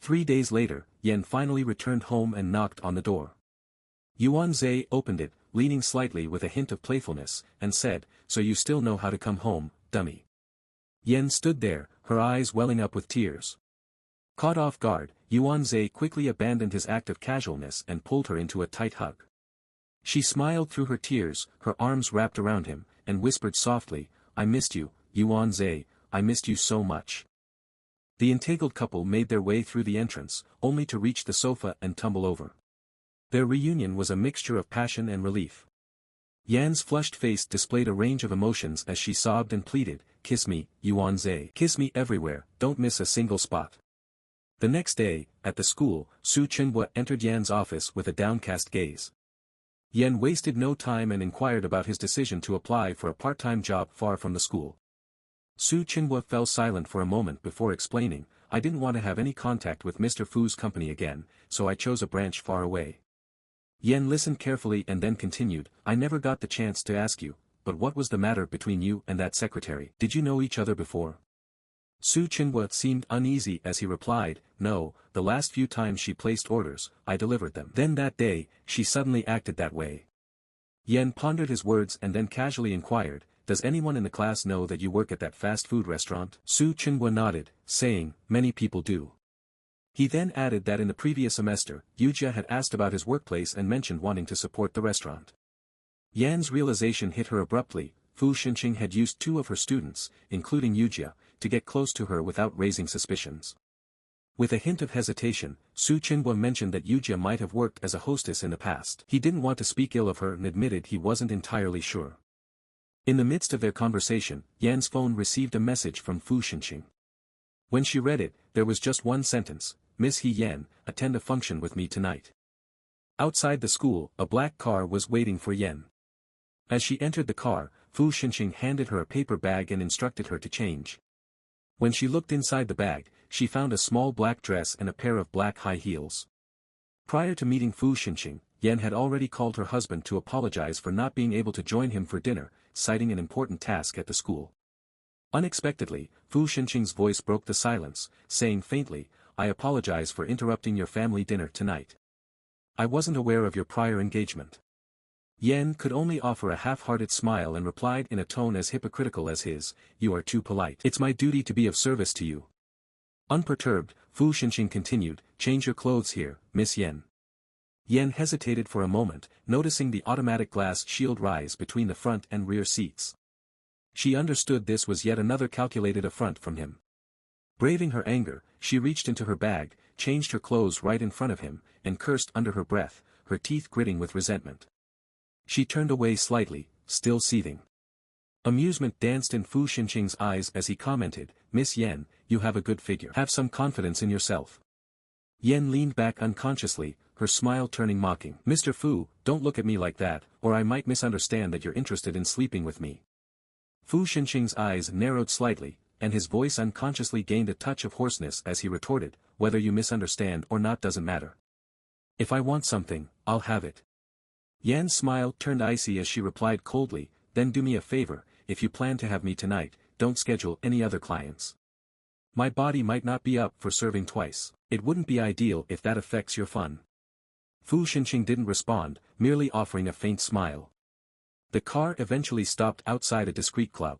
3 days later, Yan finally returned home and knocked on the door. Yuan Zhe opened it, leaning slightly with a hint of playfulness, and said, "So you still know how to come home, dummy." Yan stood there, her eyes welling up with tears. Caught off guard, Yuan Zhe quickly abandoned his act of casualness and pulled her into a tight hug. She smiled through her tears, her arms wrapped around him, and whispered softly, "I missed you, Yuan Zhe, I missed you so much." The entangled couple made their way through the entrance, only to reach the sofa and tumble over. Their reunion was a mixture of passion and relief. Yan's flushed face displayed a range of emotions as she sobbed and pleaded, "Kiss me, Yuan Zhe. Kiss me everywhere, don't miss a single spot." The next day, at the school, Su Chenhua entered Yan's office with a downcast gaze. Yan wasted no time and inquired about his decision to apply for a part-time job far from the school. Su Chenhua fell silent for a moment before explaining, "I didn't want to have any contact with Mr. Fu's company again, so I chose a branch far away." Yan listened carefully and then continued, "I never got the chance to ask you, but what was the matter between you and that secretary? Did you know each other before?" Su Chenhua seemed uneasy as he replied, "No, the last few times she placed orders, I delivered them. Then that day, she suddenly acted that way." Yan pondered his words and then casually inquired, "Does anyone in the class know that you work at that fast food restaurant?" Su Chenhua nodded, saying, "Many people do." He then added that in the previous semester, Yujia had asked about his workplace and mentioned wanting to support the restaurant. Yan's realization hit her abruptly. Fu Xinqing had used 2 of her students, including Yujia, to get close to her without raising suspicions. With a hint of hesitation, Su Chenhua mentioned that Yujia might have worked as a hostess in the past. He didn't want to speak ill of her and admitted he wasn't entirely sure. In the midst of their conversation, Yan's phone received a message from Fu Xinqing. When she read it, there was just one sentence, "Miss He Yan, attend a function with me tonight." Outside the school, a black car was waiting for Yan. As she entered the car, Fu Xinqing handed her a paper bag and instructed her to change. When she looked inside the bag, she found a small black dress and a pair of black high heels. Prior to meeting Fu Xinqing, Yan had already called her husband to apologize for not being able to join him for dinner, citing an important task at the school. Unexpectedly, Fu Xinqing's voice broke the silence, saying faintly, "I apologize for interrupting your family dinner tonight. I wasn't aware of your prior engagement." Yan could only offer a half-hearted smile and replied in a tone as hypocritical as his, "You are too polite. It's my duty to be of service to you." Unperturbed, Fu Xinqing continued, "Change your clothes here, Miss Yan." Yan hesitated for a moment, noticing the automatic glass shield rise between the front and rear seats. She understood this was yet another calculated affront from him. Braving her anger, she reached into her bag, changed her clothes right in front of him, and cursed under her breath, her teeth gritting with resentment. She turned away slightly, still seething. Amusement danced in Fu Xinqing's eyes as he commented, "Miss Yan, you have a good figure. Have some confidence in yourself." Yan leaned back unconsciously, her smile turning mocking. "Mr. Fu, don't look at me like that, or I might misunderstand that you're interested in sleeping with me." Fu Xinqing's eyes narrowed slightly, and his voice unconsciously gained a touch of hoarseness as he retorted, "Whether you misunderstand or not doesn't matter. If I want something, I'll have it." Yan's smile turned icy as she replied coldly, "Then do me a favor, if you plan to have me tonight, don't schedule any other clients. My body might not be up for serving twice. It wouldn't be ideal if that affects your fun." Fu Xinqing didn't respond, merely offering a faint smile. The car eventually stopped outside a discreet club.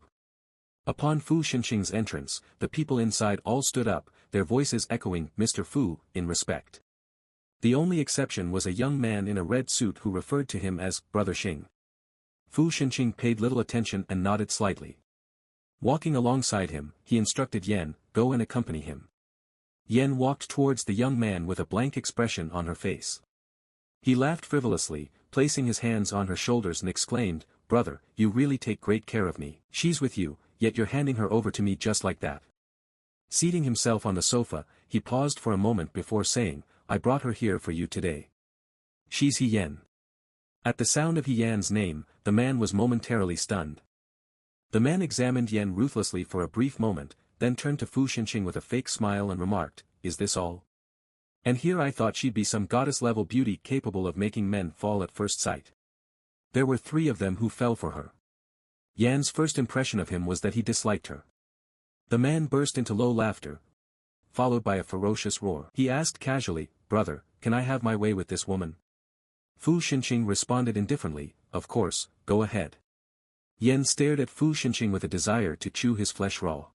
Upon Fu Xinqing's entrance, the people inside all stood up, their voices echoing, "Mr. Fu," in respect. The only exception was a young man in a red suit who referred to him as Brother Xing. Fu Xinqing paid little attention and nodded slightly. Walking alongside him, he instructed Yan, "Go and accompany him." Yan walked towards the young man with a blank expression on her face. He laughed frivolously, placing his hands on her shoulders and exclaimed, "Brother, you really take great care of me. She's with you, yet you're handing her over to me just like that." Seating himself on the sofa, he paused for a moment before saying, "I brought her here for you today. She's He Yan." At the sound of He Yan's name, the man was momentarily stunned. The man examined Yan ruthlessly for a brief moment, then turned to Fu Xinqing with a fake smile and remarked, "Is this all? And here I thought she'd be some goddess-level beauty capable of making men fall at first sight." There were 3 of them who fell for her. Yan's first impression of him was that he disliked her. The man burst into low laughter. followed by a ferocious roar. He asked casually, "Brother, can I have my way with this woman?" Fu Xinqing responded indifferently, "Of course, go ahead." Yen stared at Fu Xinqing with a desire to chew his flesh raw.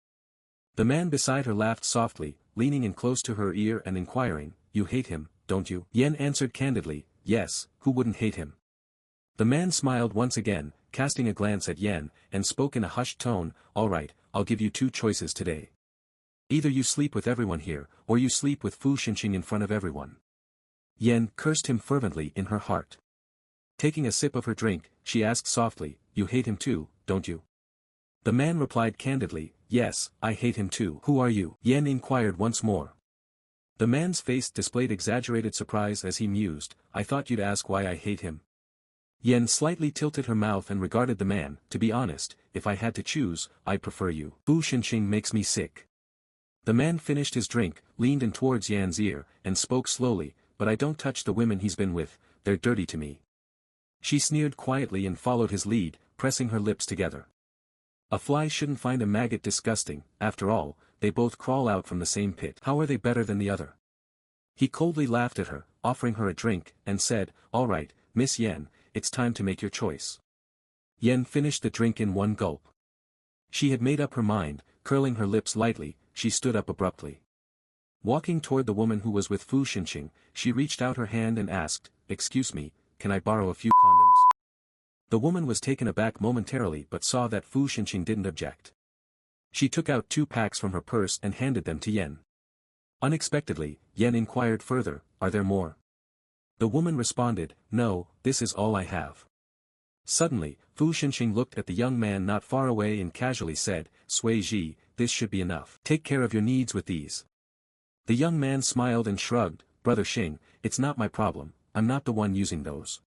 The man beside her laughed softly, leaning in close to her ear and inquiring, "You hate him, don't you?" Yen answered candidly, "Yes, who wouldn't hate him?" The man smiled once again, casting a glance at Yen, and spoke in a hushed tone, "All right, I'll give you two choices today. Either you sleep with everyone here, or you sleep with Fu Xinqing in front of everyone." Yen cursed him fervently in her heart. Taking a sip of her drink, she asked softly, "You hate him too, don't you?" The man replied candidly, "Yes, I hate him too." "Who are you?" Yen inquired once more. The man's face displayed exaggerated surprise as he mused, "I thought you'd ask why I hate him." Yen slightly tilted her mouth and regarded the man, "To be honest, if I had to choose, I'd prefer you. Fu Xinqing makes me sick." The man finished his drink, leaned in towards Yan's ear, and spoke slowly, "But I don't touch the women he's been with, they're dirty to me." She sneered quietly and followed his lead, pressing her lips together. A fly shouldn't find a maggot disgusting, after all, they both crawl out from the same pit. How are they better than the other? He coldly laughed at her, offering her a drink, and said, "All right, Miss Yen, it's time to make your choice." Yen finished the drink in one gulp. She had made up her mind, curling her lips lightly, she stood up abruptly. Walking toward the woman who was with Fu Xinqing, she reached out her hand and asked, "Excuse me, can I borrow a few condoms?" The woman was taken aback momentarily but saw that Fu Xinqing didn't object. She took out 2 packs from her purse and handed them to Yen. Unexpectedly, Yen inquired further, "Are there more?" The woman responded, "No, this is all I have." Suddenly, Fu Xinqing looked at the young man not far away and casually said, "Sui Ji, this should be enough. Take care of your needs with these." The young man smiled and shrugged, "Brother Xing, it's not my problem, I'm not the one using those."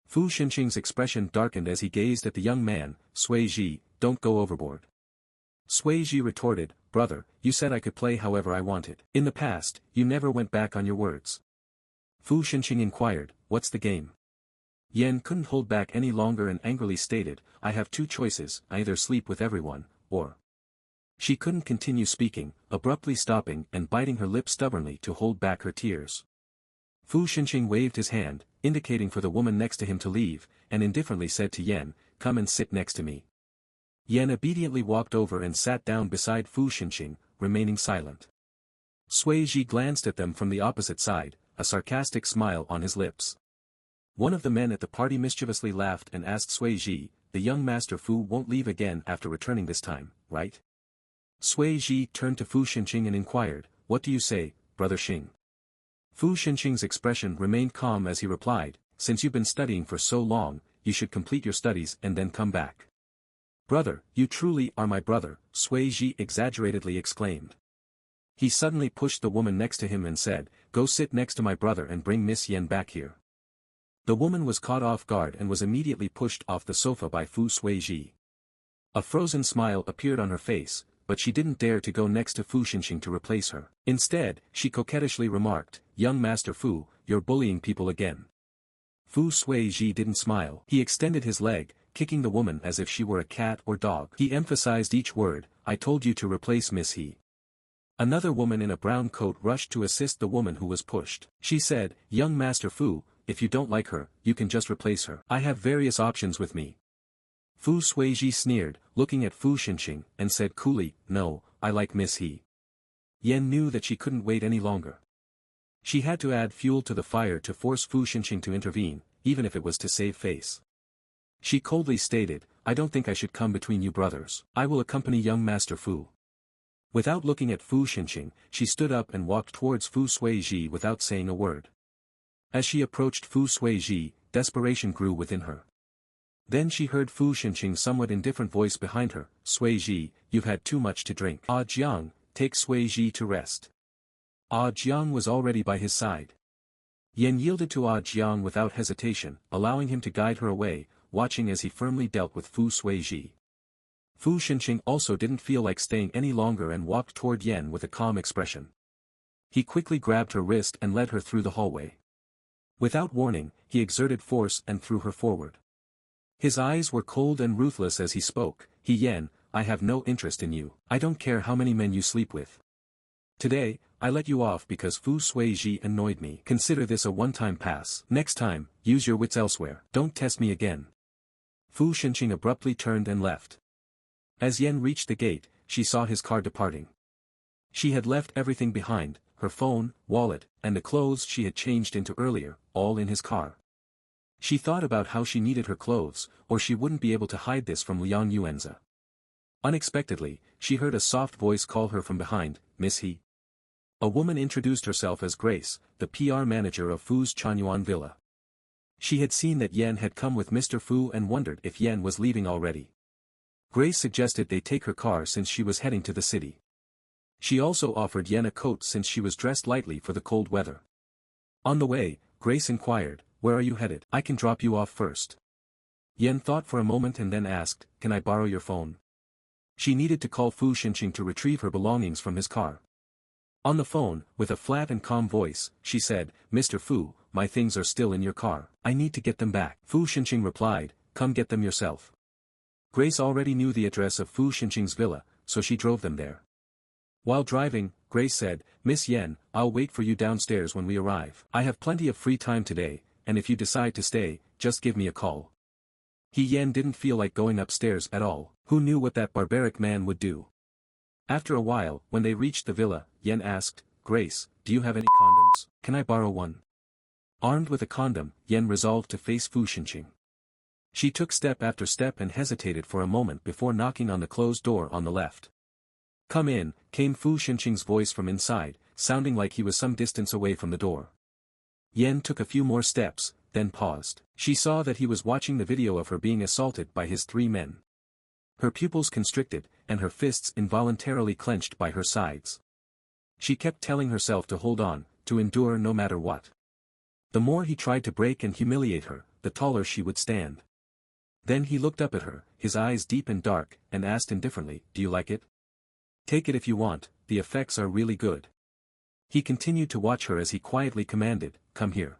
Fu Xinqing's expression darkened as he gazed at the young man, "Sui Ji, don't go overboard." Sui Ji retorted, "Brother, you said I could play however I wanted. In the past, you never went back on your words." Fu Xinqing inquired, "What's the game?" Yen couldn't hold back any longer and angrily stated, "I have 2 choices, I either sleep with everyone, or—" She couldn't continue speaking, abruptly stopping and biting her lip stubbornly to hold back her tears. Fu Xinqing waved his hand, indicating for the woman next to him to leave, and indifferently said to Yen, "Come and sit next to me." Yen obediently walked over and sat down beside Fu Xinqing, remaining silent. Sui Ji glanced at them from the opposite side, a sarcastic smile on his lips. One of the men at the party mischievously laughed and asked Sui Ji, "The young master Fu won't leave again after returning this time, right?" Sui Ji turned to Fu Xinqing and inquired, "What do you say, Brother Xing?" Fu Xinqing's expression remained calm as he replied, "Since you've been studying for so long, you should complete your studies and then come back." "Brother, you truly are my brother," Sui Ji exaggeratedly exclaimed. He suddenly pushed the woman next to him and said, "Go sit next to my brother and bring Miss Yen back here." The woman was caught off guard and was immediately pushed off the sofa by Fu Sui Ji. A frozen smile appeared on her face, but she didn't dare to go next to Fu Xinqing to replace her. Instead, she coquettishly remarked, "Young Master Fu, you're bullying people again." Fu Sui Ji didn't smile. He extended his leg, kicking the woman as if she were a cat or dog. He emphasized each word, "I told you to replace Miss He." Another woman in a brown coat rushed to assist the woman who was pushed. She said, "Young Master Fu, if you don't like her, you can just replace her. I have various options with me." Fu Sui Ji sneered, looking at Fu Xinqing, and said coolly, "No, I like Miss He." Yen knew that she couldn't wait any longer. She had to add fuel to the fire to force Fu Xinqing to intervene, even if it was to save face. She coldly stated, "I don't think I should come between you brothers. I will accompany young Master Fu." Without looking at Fu Xinqing, she stood up and walked towards Fu Sui Ji without saying a word. As she approached Fu Sui Ji, desperation grew within her. Then she heard Fu Xinqing's somewhat indifferent voice behind her, "Sui Ji, you've had too much to drink. Ah Jiang, take Sui Ji to rest." Ah Jiang was already by his side. Yen yielded to Ah Jiang without hesitation, allowing him to guide her away, watching as he firmly dealt with Fu Sui Ji. Fu Xinqing also didn't feel like staying any longer and walked toward Yen with a calm expression. He quickly grabbed her wrist and led her through the hallway. Without warning, he exerted force and threw her forward. His eyes were cold and ruthless as he spoke, "He Yen, I have no interest in you. I don't care how many men you sleep with. Today, I let you off because Fu Suiji annoyed me. Consider this a one-time pass. Next time, use your wits elsewhere. Don't test me again. Fu Xinqing abruptly turned and left. As Yen reached the gate, she saw his car departing. She had left everything behind, her phone, wallet, and the clothes she had changed into earlier, all in his car. She thought about how she needed her clothes, or she wouldn't be able to hide this from Liang Yuanzi. Unexpectedly, she heard a soft voice call her from behind, "Miss He." A woman introduced herself as Grace, the PR manager of Fu's Chanyuan villa. She had seen that Yen had come with Mr. Fu and wondered if Yen was leaving already. Grace suggested they take her car since she was heading to the city. She also offered Yen a coat since she was dressed lightly for the cold weather. On the way, Grace inquired, "Where are you headed? I can drop you off first." Yen thought for a moment and then asked, "Can I borrow your phone?" She needed to call Fu Xinqing to retrieve her belongings from his car. On the phone, with a flat and calm voice, she said, "Mr. Fu, my things are still in your car. I need to get them back." Fu Xinqing replied, "Come get them yourself." Grace already knew the address of Fu Xinqing's villa, so she drove them there. While driving, Grace said, "Miss Yen, I'll wait for you downstairs when we arrive. I have plenty of free time today, and if you decide to stay, just give me a call." Yen didn't feel like going upstairs at all. Who knew what that barbaric man would do? After a while, when they reached the villa, Yen asked, "Grace, do you have any condoms? Can I borrow one?" Armed with a condom, Yen resolved to face Fu Xinqing. She took step after step and hesitated for a moment before knocking on the closed door on the left. "Come in," came Fu Xinqing's voice from inside, sounding like he was some distance away from the door. Yen took a few more steps, then paused. She saw that he was watching the video of her being assaulted by his 3 men. Her pupils constricted, and her fists involuntarily clenched by her sides. She kept telling herself to hold on, to endure no matter what. The more he tried to break and humiliate her, the taller she would stand. Then he looked up at her, his eyes deep and dark, and asked indifferently, "Do you like it? Take it if you want, the effects are really good." He continued to watch her as he quietly commanded, "Come here."